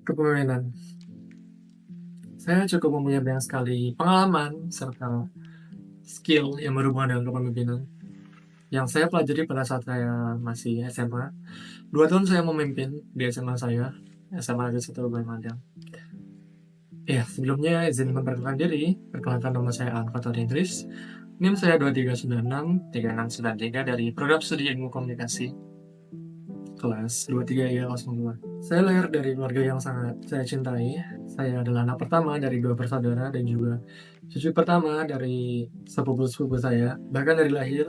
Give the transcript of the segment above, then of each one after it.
Kepemimpinan. Saya cukup mempunyai banyak sekali pengalaman serta skill yang berhubungan dengan kepemimpinan yang saya pelajari pada saat saya masih SMA. 2 tahun saya memimpin di SMA saya, SMA Negeri 1 Madang. Iya, sebelumnya izin memperkenalkan diri. Perkenalkan, nama saya Al-Fatihah Idris. NIM saya 2396 3693 dari Program Studi Ilmu Komunikasi kelas 23 ya 02. Saya lahir dari keluarga yang sangat saya cintai. Saya adalah anak pertama dari 2 bersaudara dan juga cucu pertama dari sepupu-sepupu saya. Bahkan dari lahir,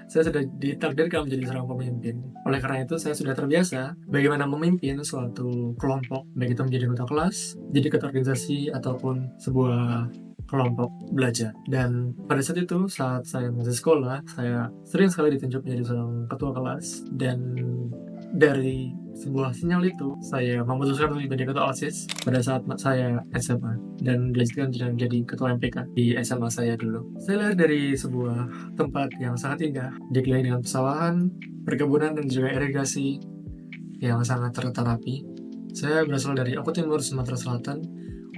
saya sudah ditakdirkan menjadi seorang pemimpin. Oleh karena itu, saya sudah terbiasa bagaimana memimpin suatu kelompok, baik itu menjadi ketua kelas, jadi ketua organisasi, ataupun sebuah kelompok belajar. Dan pada saat itu, saat saya masih sekolah, saya sering sekali ditunjuk menjadi seorang ketua kelas. Dan dari sebuah sinyal itu, saya memutuskan untuk menjadi ketua OSIS pada saat saya SMA dan dilanjutkan jadi ketua MPK di SMA saya dulu. Saya lahir dari sebuah tempat yang sangat indah, dikelilingi dengan pesawahan, perkebunan, dan juga irigasi yang sangat tertata rapi. Saya berasal dari Oku Timur, Sumatera Selatan.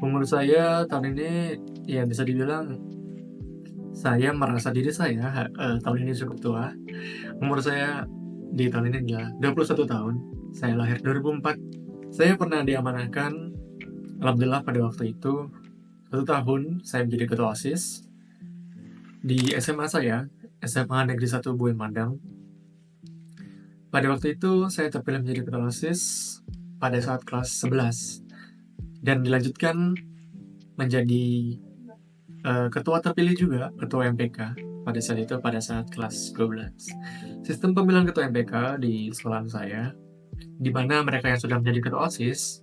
Umur saya tahun ini, ya bisa dibilang, saya merasa diri saya tahun ini cukup tua. Umur saya di tahun ini adalah 21 tahun. Saya lahir 2004. Saya pernah diamanahkan, alhamdulillah pada waktu itu, 1 tahun saya menjadi ketua OSIS di SMA saya, SMA Negeri 1 Buin Mandang. Pada waktu itu, saya terpilih menjadi ketua OSIS pada saat kelas 11 dan dilanjutkan menjadi ketua terpilih juga, ketua MPK pada saat itu, pada saat kelas 12. Sistem pemilihan ketua MPK di sekolahan saya, di mana mereka yang sudah menjadi ketua OSIS,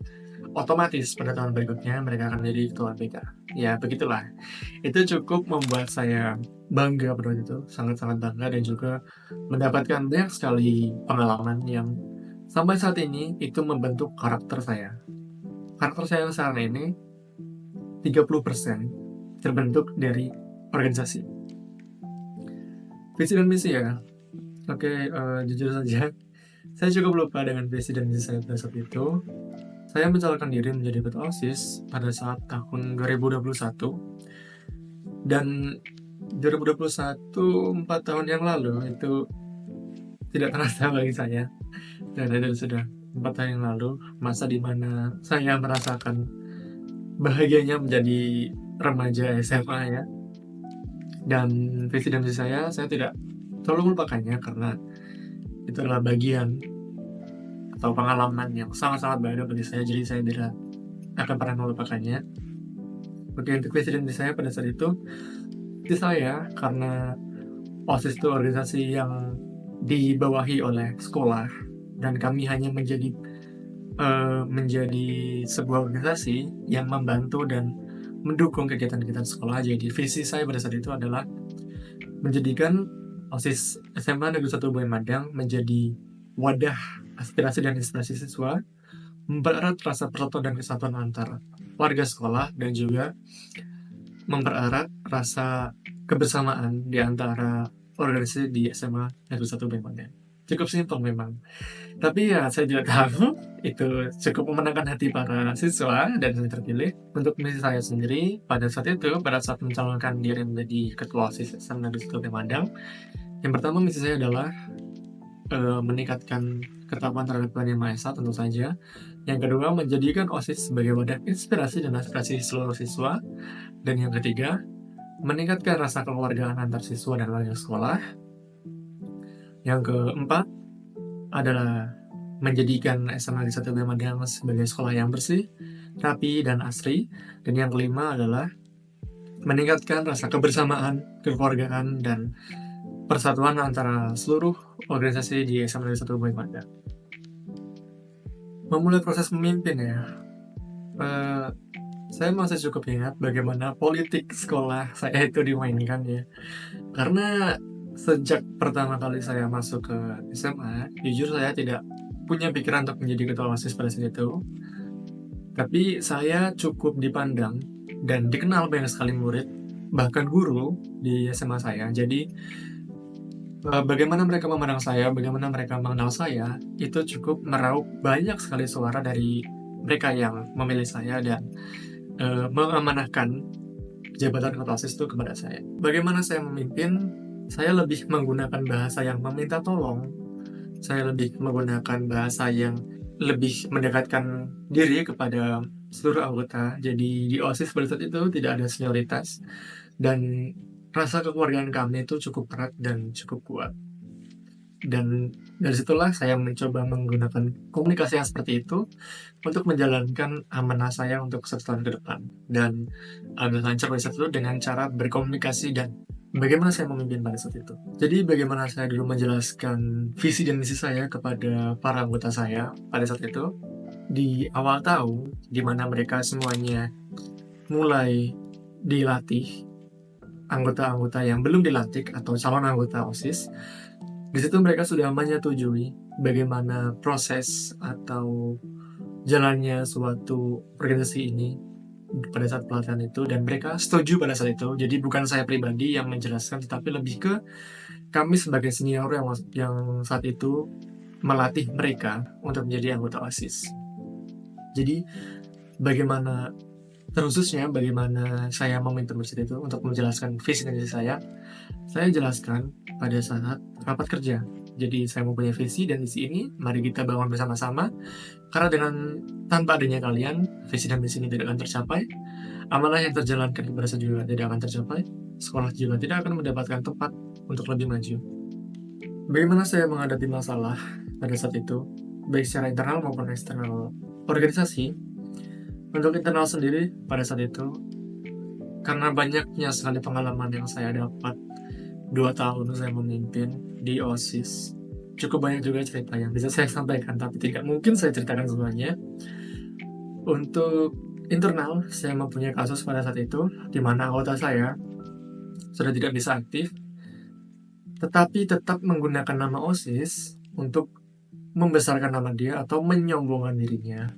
otomatis pada tahun berikutnya mereka akan menjadi ketua MPK. Ya, begitulah. Itu cukup membuat saya bangga pada waktu itu, sangat-sangat bangga, dan juga mendapatkan banyak sekali pengalaman yang sampai saat ini itu membentuk karakter saya. Karakter saya yang sekarang ini 30% terbentuk dari organisasi. Visi dan misi ya. Oke, jujur saja, saya cukup lupa dengan visi dan misi saya pada saat itu. Saya mencalonkan diri menjadi ketua OSIS pada saat tahun 2021, dan 2021, 4 tahun yang lalu, itu tidak terasa bagi saya. Dan itu sudah 4 tahun yang lalu, masa dimana saya merasakan bahagianya menjadi remaja SMA ya. Dan visi dan misi saya tidak selalu melupakannya karena itu adalah bagian atau pengalaman yang sangat-sangat berharga bagi saya, jadi saya tidak akan pernah melupakannya. Oke, untuk visi dan misi saya pada saat itu, visi saya karena OSIS itu organisasi yang dibawahi oleh sekolah dan kami hanya menjadi sebuah organisasi yang membantu dan mendukung kegiatan-kegiatan sekolah. Jadi visi saya pada saat itu adalah menjadikan OSIS SMA Negeri 1 Buin Madang menjadi wadah aspirasi dan inspirasi siswa, mempererat rasa persatuan dan kesatuan antar warga sekolah, dan juga mempererat rasa kebersamaan di antara organisasi di SMA Negeri 1 Buin Madang. Cukup simpel memang. Tapi ya, saya juga tahu itu cukup memenangkan hati para siswa dan saya terpilih. Untuk misi saya sendiri, pada saat itu, pada saat mencalonkan diri menjadi ketua OSIS SMA Negeri 1 Madang, yang pertama misi saya adalah meningkatkan ketakwaan terhadap Tuhan Yang Maha Esa tentu saja. Yang kedua, menjadikan OSIS sebagai wadah inspirasi dan aspirasi seluruh siswa. Dan yang ketiga, meningkatkan rasa kekeluargaan antar siswa dan warga sekolah. Yang keempat adalah menjadikan SMA Negeri 1 Buin Madang sebagai sekolah yang bersih, rapi, dan asri. Dan yang kelima adalah meningkatkan rasa kebersamaan, kekeluargaan, dan persatuan antara seluruh organisasi di SMA Negeri 1 Buin Madang. Memulai proses memimpin ya, saya masih cukup ingat bagaimana politik sekolah saya itu dimainkan ya. Karena sejak pertama kali saya masuk ke SMA, jujur saya tidak punya pikiran untuk menjadi ketua OSIS pada saat itu. Tapi saya cukup dipandang dan dikenal banyak sekali murid, bahkan guru di SMA saya. Jadi bagaimana mereka memandang saya, bagaimana mereka mengenal saya, itu cukup meraup banyak sekali suara dari mereka yang memilih saya dan mengamanahkan jabatan ketua OSIS itu kepada saya. Bagaimana saya memimpin? Saya lebih menggunakan bahasa yang meminta tolong. Saya lebih menggunakan bahasa yang lebih mendekatkan diri kepada seluruh anggota. Jadi di OSIS pada saat itu tidak ada senioritas dan rasa kekeluargaan kami itu cukup erat dan cukup kuat. Dan dari situlah saya mencoba menggunakan komunikasi yang seperti itu untuk menjalankan amanah saya untuk 1 tahun ke depan. Dan agak lancar pada saat itu dengan cara berkomunikasi dan bagaimana saya memimpin pada saat itu. Jadi bagaimana saya dulu menjelaskan visi dan misi saya kepada para anggota saya pada saat itu. Di awal tahun, di mana mereka semuanya mulai dilatih, anggota-anggota yang belum dilantik atau calon anggota OSIS, di situ mereka sudah menyetujui bagaimana proses atau jalannya suatu organisasi ini pada saat pelatihan itu, dan mereka setuju pada saat itu. Jadi bukan saya pribadi yang menjelaskan, tetapi lebih ke kami sebagai senior yang saat itu melatih mereka untuk menjadi anggota OSIS. Jadi bagaimana terkhususnya bagaimana saya memimpin masjid itu untuk menjelaskan visi dan misi saya jelaskan pada saat rapat kerja. Jadi saya mempunyai visi dan misi ini, mari kita bangun bersama-sama. Karena tanpa adanya kalian, visi dan misi ini tidak akan tercapai. Amanah yang terjalankan kepada saya juga tidak akan tercapai. Sekolah juga tidak akan mendapatkan tempat untuk lebih maju. Bagaimana saya menghadapi masalah pada saat itu, baik secara internal maupun eksternal organisasi? Untuk internal sendiri pada saat itu, karena banyaknya sekali pengalaman yang saya dapat 2 tahun saya memimpin di OSIS, cukup banyak juga cerita yang bisa saya sampaikan, tapi tidak mungkin saya ceritakan semuanya. Untuk internal, saya mempunyai kasus pada saat itu, di mana anggota saya sudah tidak bisa aktif, tetapi tetap menggunakan nama OSIS untuk membesarkan nama dia atau menyombongkan dirinya.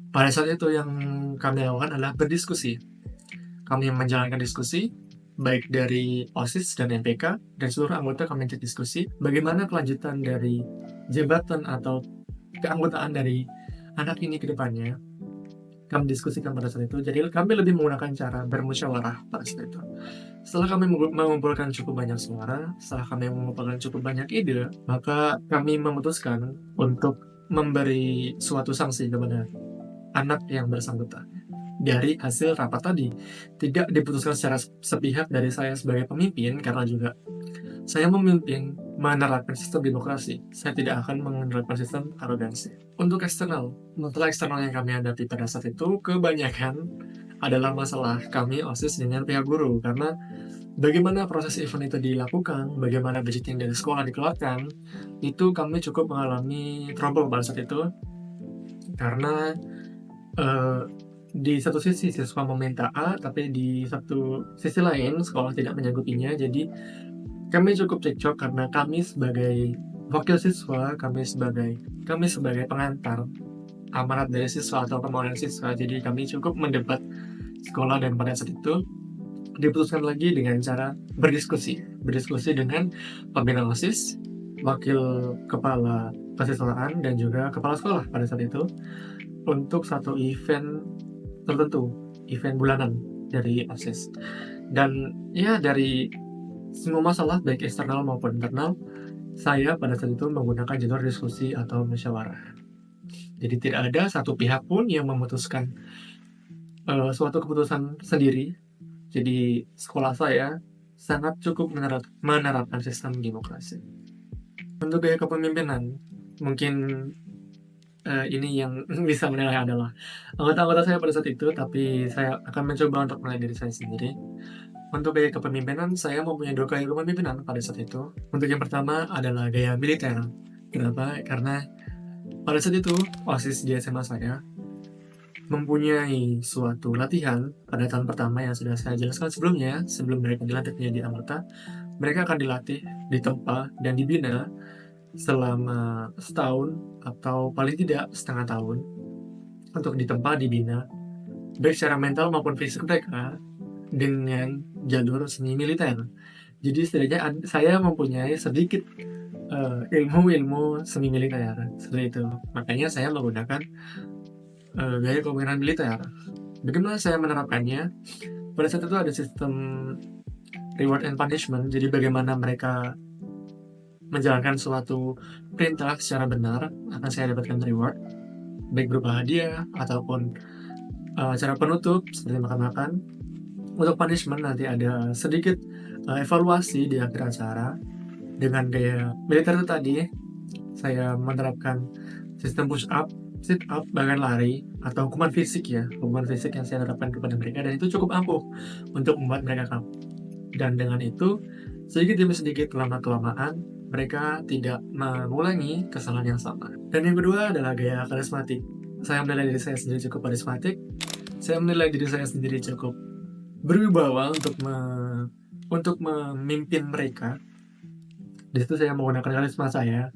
Pada saat itu yang kami lakukan adalah berdiskusi. Kami menjalankan diskusi, baik dari OSIS dan MPK, dan seluruh anggota kami ajak diskusi bagaimana kelanjutan dari jabatan atau keanggotaan dari anak ini ke depannya. Kami diskusikan pada saat itu, jadi kami lebih menggunakan cara bermusyawarah pada saat itu. Setelah kami mengumpulkan cukup banyak suara, setelah kami mengumpulkan cukup banyak ide, maka kami memutuskan untuk memberi suatu sanksi kepada anak yang bersangkutan. Dari hasil rapat tadi, tidak diputuskan secara sepihak dari saya sebagai pemimpin, karena juga saya memimpin menerapkan sistem demokrasi. Saya tidak akan menerapkan sistem arogansi. Untuk eksternal, masalah eksternal yang kami hadapi pada saat itu kebanyakan adalah masalah kami OSIS dengan pihak guru, karena bagaimana proses event itu dilakukan, bagaimana budgeting dari sekolah dikeluarkan, itu kami cukup mengalami trouble pada saat itu, karena di satu sisi siswa meminta A, tapi di satu sisi lain sekolah tidak menyanggupinya. Jadi kami cukup cekcok karena kami sebagai wakil siswa, kami sebagai pengantar amanat dari siswa atau permohonan siswa. Jadi kami cukup mendebat sekolah, dan pada saat itu diputuskan lagi dengan cara berdiskusi dengan pembina OSIS, wakil kepala kesiswaan, dan juga kepala sekolah pada saat itu untuk satu event tertentu, event bulanan dari OSIS. Dan ya, dari semua masalah baik eksternal maupun internal, saya pada saat itu menggunakan jalur diskusi atau musyawarah. Jadi tidak ada satu pihak pun yang memutuskan suatu keputusan sendiri. Jadi sekolah saya sangat cukup menerapkan sistem demokrasi. Untuk gaya kepemimpinan, mungkin ini yang bisa menilai adalah anggota-anggota saya pada saat itu, tapi saya akan mencoba untuk menilai diri saya sendiri. Untuk gaya kepemimpinan, saya mempunyai 2 gaya kepemimpinan pada saat itu. Untuk yang pertama adalah gaya militer. Kenapa? Karena pada saat itu OSIS di SMA saya mempunyai suatu latihan pada tahun pertama yang sudah saya jelaskan sebelumnya, sebelum mereka dilantik menjadi anggota. Mereka akan dilatih, ditempa, dan dibina selama setahun atau paling tidak setengah tahun untuk ditempa, dibina, baik secara mental maupun fisik mereka dengan jalur seni militer. Jadi setidaknya saya mempunyai sedikit ilmu semi militer seperti itu. Makanya saya menggunakan gaya kepemimpinan militer. Bagaimana saya menerapkannya? Pada saat itu ada sistem reward and punishment, jadi bagaimana mereka menjalankan suatu perintah secara benar akan saya dapatkan reward, baik berupa hadiah ataupun acara penutup seperti makan-makan. Untuk punishment nanti ada sedikit evaluasi di akhir acara. Dengan gaya militer itu tadi, saya menerapkan sistem push up, sit up, bahkan lari atau hukuman fisik ya, hukuman fisik yang saya terapkan kepada mereka, dan itu cukup ampuh untuk membuat mereka kapok. Dan dengan itu, sedikit demi sedikit, lama-kelamaan, mereka tidak mengulangi kesalahan yang sama. Dan yang kedua adalah gaya karismatik. Saya menilai diri saya sendiri cukup karismatik. Saya menilai diri saya sendiri cukup berwibawa untuk memimpin mereka. Di situ saya menggunakan karisma saya,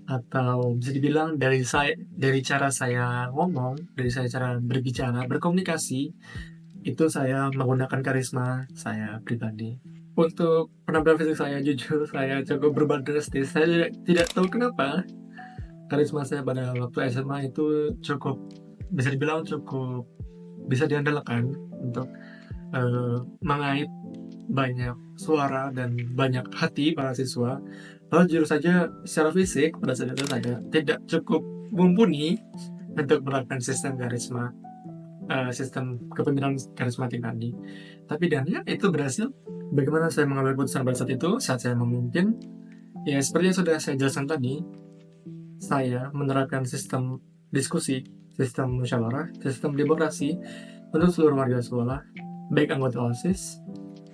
atau bisa dibilang dari cara saya ngomong, dari saya cara berbicara, berkomunikasi, itu saya menggunakan karisma saya pribadi. Untuk penampilan fisik saya, jujur saya cukup berubah drastis. Saya tidak tahu kenapa karisma saya pada waktu SMA itu cukup, bisa dibilang cukup bisa diandalkan untuk mengait banyak suara dan banyak hati para siswa. Lalu jujur saja secara fisik pada saat itu saya tidak cukup mumpuni untuk menerapkan sistem karisma, sistem kepemimpinan karismatik tadi. Tapi dan ya itu berhasil. Bagaimana saya mengambil keputusan pada saat itu saat saya memimpin? Ya seperti yang sudah saya jelaskan tadi, saya menerapkan sistem diskusi, sistem musyawarah, sistem demokrasi untuk seluruh warga sekolah, baik anggota OSIS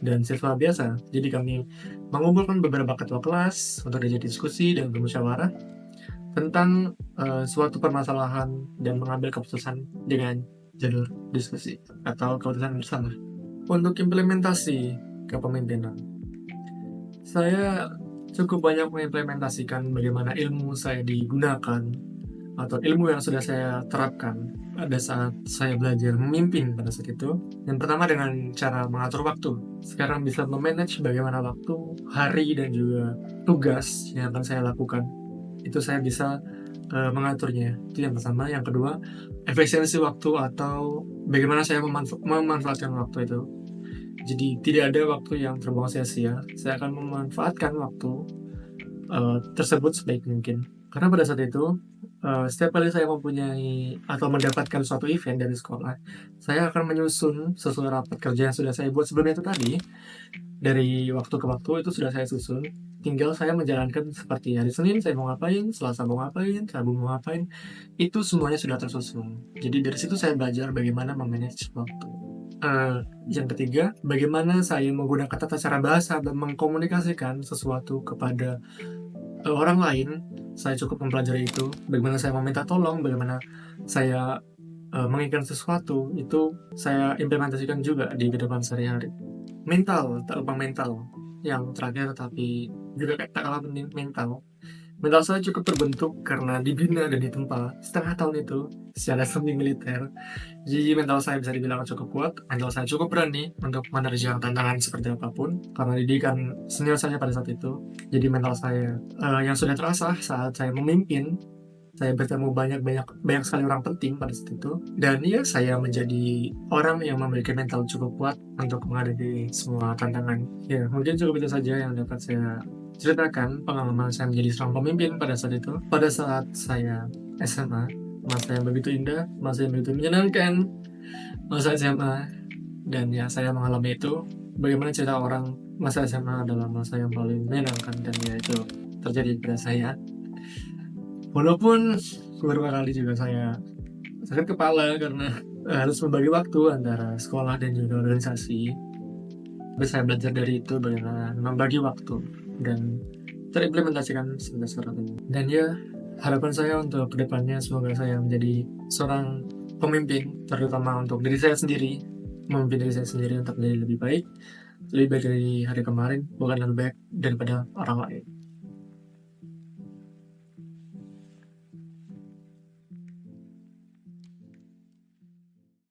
dan siswa biasa. Jadi kami mengumpulkan beberapa ketua kelas untuk diajak diskusi dan bermusyawarah tentang suatu permasalahan dan mengambil keputusan dengan jalur diskusi atau keputusan bersama. Untuk implementasi kepemimpinan, saya cukup banyak mengimplementasikan bagaimana ilmu saya digunakan atau ilmu yang sudah saya terapkan pada saat saya belajar memimpin pada saat itu. Yang pertama dengan cara mengatur waktu. Sekarang bisa memanage bagaimana waktu, hari, dan juga tugas yang akan saya lakukan. Itu saya bisa mengaturnya. Itu yang pertama. Yang kedua, efisiensi waktu atau bagaimana saya memanfaatkan waktu itu. Jadi tidak ada waktu yang terbuang sia-sia. Saya akan memanfaatkan waktu tersebut sebaik mungkin. Karena pada saat itu, setiap kali saya mempunyai atau mendapatkan suatu event dari sekolah, saya akan menyusun sesuai rapat kerja yang sudah saya buat sebelumnya itu tadi. Dari waktu ke waktu itu sudah saya susun. Tinggal saya menjalankan seperti hari Senin saya mau ngapain, Selasa mau ngapain, Rabu mau ngapain. Itu semuanya sudah tersusun. Jadi dari situ saya belajar bagaimana memanage waktu. Yang ketiga, bagaimana saya menggunakan tata cara bahasa dan mengkomunikasikan sesuatu kepada orang lain. Saya cukup mempelajari itu. Bagaimana saya meminta tolong, bagaimana saya menginginkan sesuatu, itu saya implementasikan juga di kehidupan sehari-hari. Mental, tak lupa mental. Yang terakhir tapi juga tak kalah penting, mental. Mental saya cukup terbentuk karena dibina dan ditempa setengah tahun itu secara semi militer. Jadi mental saya bisa dibilang cukup kuat, mental saya cukup berani untuk menerjang tantangan seperti apapun karena didikan senior saya pada saat itu. Jadi mental saya yang sudah terasah saat saya memimpin, saya bertemu banyak sekali orang penting pada saat itu, dan ya saya menjadi orang yang memiliki mental cukup kuat untuk menghadapi semua tantangan. Ya mungkin cukup itu saja yang dapat saya ceritakan pengalaman saya menjadi seorang pemimpin pada saat itu. Pada saat saya SMA, masa yang begitu indah, masa yang begitu menyenangkan, masa SMA, dan ya saya mengalami itu. Bagaimana cerita orang masa SMA adalah masa yang paling menyenangkan, dan ya itu terjadi pada saya. Walaupun beberapa kali juga saya sakit kepala karena harus membagi waktu antara sekolah dan juga organisasi. Tapi saya belajar dari itu bagaimana membagi waktu dan terimplementasikan sampai sekarang ini. Dan ya, harapan saya untuk kedepannya semoga saya menjadi seorang pemimpin, terutama untuk diri saya sendiri, memimpin diri saya sendiri untuk menjadi lebih baik dari hari kemarin, bukan lebih baik daripada orang lain.